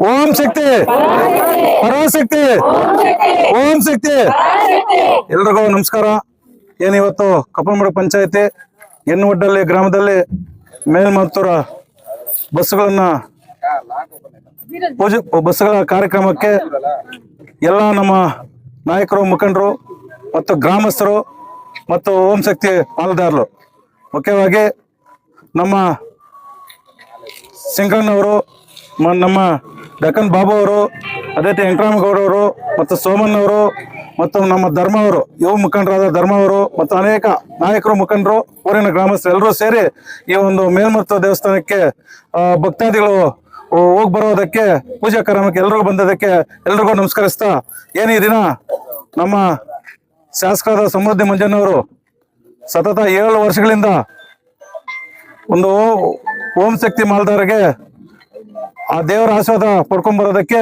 ಓಂ ಶಕ್ತಿ ಪರಾಶಕ್ತಿ ಓಂ ಶಕ್ತಿ. ಎಲ್ರಿಗೂ ನಮಸ್ಕಾರ. ಏನಿವತ್ತು ಕಪ್ಪಲಮಡು ಪಂಚಾಯತಿ ಎನ್ನುವಡ್ಡಲ್ಲಿ ಗ್ರಾಮದಲ್ಲಿ ಮೇಲ್ಮತ್ತೂರ ಬಸ್ಸುಗಳನ್ನ ಬಸ್ಸುಗಳ ಕಾರ್ಯಕ್ರಮಕ್ಕೆ ಎಲ್ಲ ನಮ್ಮ ನಾಯಕರು, ಮುಖಂಡರು ಮತ್ತು ಗ್ರಾಮಸ್ಥರು ಮತ್ತು ಓಂ ಶಕ್ತಿ ಪಾಲುದಾರರು, ಮುಖ್ಯವಾಗಿ ನಮ್ಮ ಸಿಂಗಣ್ಣವರು, ನಮ್ಮ ಡಕ್ಕನ್ ಬಾಬು ಅವರು, ಅದೇ ರೀತಿ ವೆಂಕಟರಾಮಗೌಡವರು ಮತ್ತು ಸೋಮಣ್ಣವರು ಮತ್ತು ನಮ್ಮ ಧರ್ಮ ಅವರು, ಯುವ ಮುಖಂಡರಾದ ಧರ್ಮ ಅವರು ಮತ್ತು ಅನೇಕ ನಾಯಕರು, ಮುಖಂಡರು, ಊರಿನ ಗ್ರಾಮಸ್ಥರು ಎಲ್ಲರೂ ಸೇರಿ ಈ ಒಂದು ಮೇಲ್ಮತ್ತು ದೇವಸ್ಥಾನಕ್ಕೆ ಭಕ್ತಾದಿಗಳು ಹೋಗಿ ಬರೋದಕ್ಕೆ, ಪೂಜಾ ಕಾರ್ಯಕ್ರಮಕ್ಕೆ ಎಲ್ರಿಗೂ ಬಂದದಕ್ಕೆ ಎಲ್ರಿಗೂ ನಮಸ್ಕರಿಸ್ತಾ, ಏನು ಈ ದಿನ ನಮ್ಮ ಶಾಸಕರಾದ ಸಮೃದ್ಧಿ ಮಂಜಣ್ಣವರು ಸತತ 7 ವರ್ಷಗಳಿಂದ ಒಂದು ಓಂ ಶಕ್ತಿ ಮಾಲ್ದಾರಿಗೆ ಆ ದೇವರ ಆಶೀರ್ವಾದ ಪಡ್ಕೊಂಡ್ ಬರೋದಕ್ಕೆ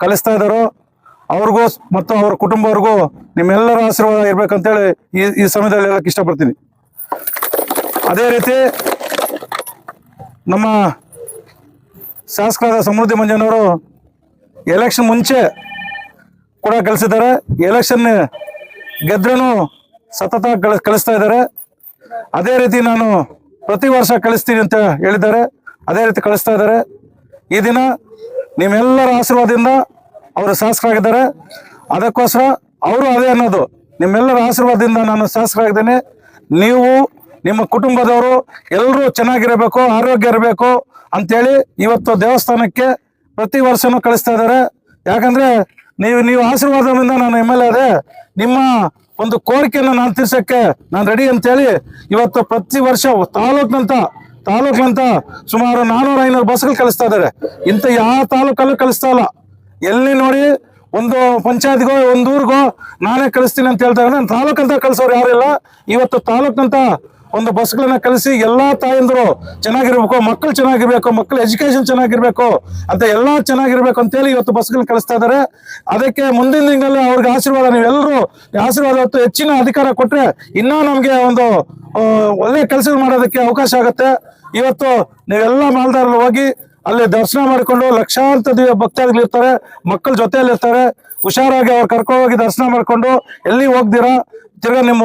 ಕಲಿಸ್ತಾ ಇದ್ದಾರೋ, ಅವ್ರಿಗೂ ಮತ್ತು ಅವ್ರ ಕುಟುಂಬವ್ರಿಗೂ ನಿಮ್ಮೆಲ್ಲರ ಆಶೀರ್ವಾದ ಇರ್ಬೇಕಂತೇಳಿ ಈ ಸಮಯದಲ್ಲಿ ಹೇಳಕ್ ಇಷ್ಟಪಡ್ತೀನಿ. ಅದೇ ರೀತಿ ನಮ್ಮ ಶಾಸಕರಾದ ಸಮೃದ್ಧಿ ಮಂಜಣ್ಣವರು ಎಲೆಕ್ಷನ್ ಮುಂಚೆ ಕೂಡ ಕಲಿಸಿದ್ದಾರೆ, ಎಲೆಕ್ಷನ್ ಗೆದ್ರೂ ಸತತ ಕಳಿಸ್ತಾ ಇದ್ದಾರೆ. ಅದೇ ರೀತಿ ನಾನು ಪ್ರತಿ ವರ್ಷ ಕಳಿಸ್ತೀನಿ ಅಂತ ಹೇಳಿದ್ದಾರೆ, ಅದೇ ರೀತಿ ಕಳಿಸ್ತಾ ಇದ್ದಾರೆ. ಈ ದಿನ ನಿಮ್ಮೆಲ್ಲರ ಆಶೀರ್ವಾದದಿಂದ ಅವರು ಶಾಸಕರಾಗಿದ್ದಾರೆ. ಅದಕ್ಕೋಸ್ಕರ ಅವರು ಅದೇ ಅನ್ನೋದು, ನಿಮ್ಮೆಲ್ಲರ ಆಶೀರ್ವಾದದಿಂದ ನಾನು ಶಾಸಕರಾಗಿದ್ದೇನೆ. ನೀವು ನಿಮ್ಮ ಕುಟುಂಬದವರು ಎಲ್ಲರೂ ಚೆನ್ನಾಗಿರಬೇಕು, ಆರೋಗ್ಯ ಇರಬೇಕು ಅಂತೇಳಿ ಇವತ್ತು ದೇವಸ್ಥಾನಕ್ಕೆ ಪ್ರತಿ ವರ್ಷನೂ ಕಳಿಸ್ತಾ ಇದ್ದಾರೆ. ಯಾಕಂದ್ರೆ ನೀವು ಆಶೀರ್ವಾದದಿಂದ ನಾನು MLA ಅದೇ, ನಿಮ್ಮ ಒಂದು ಕೋರಿಕೆಯನ್ನು ನಾನು ತೀರ್ಸಕ್ಕೆ ನಾನು ರೆಡಿ ಅಂತೇಳಿ ಇವತ್ತು ಪ್ರತಿ ವರ್ಷ ತಾಲೂಕ್ನಂತ ಸುಮಾರು 400-500 ಬಸ್ಗಳು ಕಳಿಸ್ತಾ ಇದ್ದಾರೆ. ಇಂಥ ಯಾವ ತಾಲೂಕಲ್ಲೂ ಕಳಿಸ್ತಾ ಇಲ್ಲ. ಎಲ್ಲಿ ನೋಡಿ ಒಂದು ಪಂಚಾಯತ್ಗೋ ಒಂದು ಊರಿಗೋ ನಾನೇ ಕಳಿಸ್ತೀನಿ ಅಂತ ಹೇಳ್ತಾ ಇದ್ದಾರೆ. ತಾಲೂಕಂತ ಕಳಿಸೋರು ಯಾರಿಲ್ಲ. ಇವತ್ತು ತಾಲೂಕ್ನಂತ ಒಂದು ಬಸ್ಗಳನ್ನ ಕಳಿಸಿ ಎಲ್ಲಾ ತಾಯಂದರು ಚೆನ್ನಾಗಿರ್ಬೇಕು, ಮಕ್ಕಳು ಚೆನ್ನಾಗಿರ್ಬೇಕು, ಮಕ್ಕಳ ಎಜುಕೇಶನ್ ಚೆನ್ನಾಗಿರ್ಬೇಕು ಅಂತ ಎಲ್ಲಾ ಚೆನ್ನಾಗಿರ್ಬೇಕು ಅಂತೇಳಿ ಇವತ್ತು ಬಸ್ಗಳನ್ನ ಕಳಿಸ್ತಾ ಇದ್ದಾರೆ. ಅದಕ್ಕೆ ಮುಂದಿನ ದಿನಗಳಲ್ಲಿ ಅವ್ರಿಗೆ ಆಶೀರ್ವಾದ, ನೀವೆಲ್ಲರೂ ಆಶೀರ್ವಾದ ಹೊತ್ತು ಹೆಚ್ಚಿನ ಅಧಿಕಾರ ಕೊಟ್ರೆ ಇನ್ನೂ ನಮ್ಗೆ ಒಂದು ಒಳ್ಳೆ ಕೆಲಸ ಮಾಡೋದಕ್ಕೆ ಅವಕಾಶ ಆಗುತ್ತೆ. ಇವತ್ತು ನೀವೆಲ್ಲ ಮಾಲ್ದಾರಲ್ಲಿ ಹೋಗಿ ಅಲ್ಲಿ ದರ್ಶನ ಮಾಡಿಕೊಂಡು ಲಕ್ಷಾಂತರ ಭಕ್ತಾದಿಗಳು ಇರ್ತಾರೆ, ಮಕ್ಕಳ ಜೊತೆಯಲ್ಲಿ ಇರ್ತಾರೆ. ಹುಷಾರಾಗಿ ಅವ್ರು ಕರ್ಕೊಂಡು ಹೋಗಿ ದರ್ಶನ ಮಾಡ್ಕೊಂಡು ಎಲ್ಲಿ ಹೋಗ್ದಿರಾ ತಿರ್ಗಾ ನಿಮ್ಮ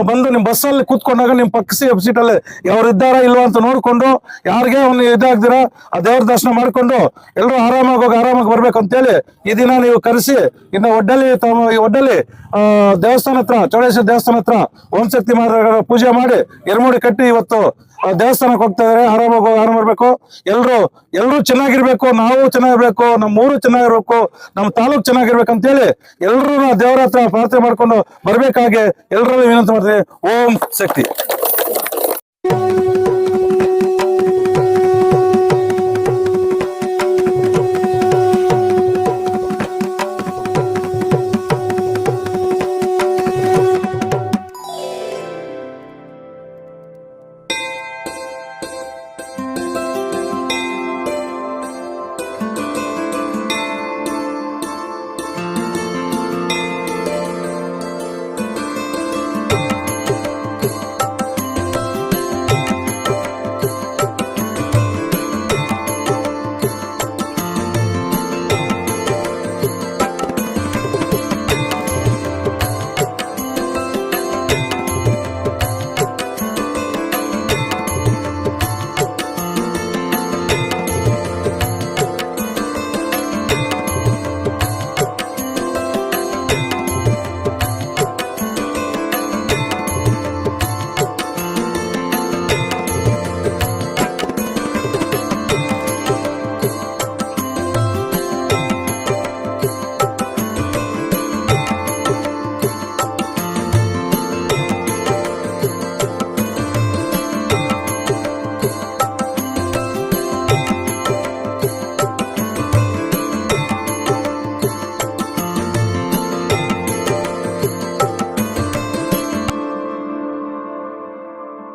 ಬಸ್ಸಲ್ಲಿ ಕೂತ್ಕೊಂಡಾಗ ನಿಮ್ಮ ಪಕ್ಕ ಸೀಟಲ್ಲಿ ಅವ್ರು ಇದ್ದಾರಾ ಇಲ್ವಾ ಅಂತ ನೋಡ್ಕೊಂಡು ಯಾರಿಗೆ ಒಂದು ಇದಾಗ್ದಿರಾ ಆ ದೇವ್ರ ದರ್ಶನ ಮಾಡ್ಕೊಂಡು ಎಲ್ಲರೂ ಆರಾಮಾಗಿ ಬರ್ಬೇಕು ಅಂತೇಳಿ ಈ ದಿನ ನೀವು ಕರೆಸಿ ಇನ್ನು ಒಡ್ಡಲ್ಲಿ ದೇವಸ್ಥಾನ ಹತ್ರ, ಚೌಡೇಶ್ವರ ದೇವಸ್ಥಾನ ಹತ್ರ ಓಂ ಶಕ್ತಿ ಪೂಜೆ ಮಾಡಿ ಎರ್ಮುಡಿ ಕಟ್ಟಿ ಇವತ್ತು ದೇವಸ್ಥಾನಕ್ಕೆ ಹೋಗ್ತಾ ಇದಾರೆ. ಆರಾಮಾಗಿ ಬರ್ಬೇಕು. ಎಲ್ರು ಚೆನ್ನಾಗಿರ್ಬೇಕು, ನಾವು ಚೆನ್ನಾಗಿರ್ಬೇಕು, ನಮ್ಮ ಊರು ಚೆನ್ನಾಗಿರ್ಬೇಕು, ನಮ್ಮ ತಾಲೂಕು ಚೆನ್ನಾಗಿರ್ಬೇಕು ಅಂತೇಳಿ ಎಲ್ರೂ ದೇವರ ಹತ್ರ ಪ್ರಾರ್ಥನೆ ಮಾಡ್ಕೊಂಡು ಬರ್ಬೇಕಾಗಿ ಎಲ್ಲರಲ್ಲೂ ವಿನಂತಿ ಮಾಡ್ತೀವಿ. ಓಂ ಶಕ್ತಿ.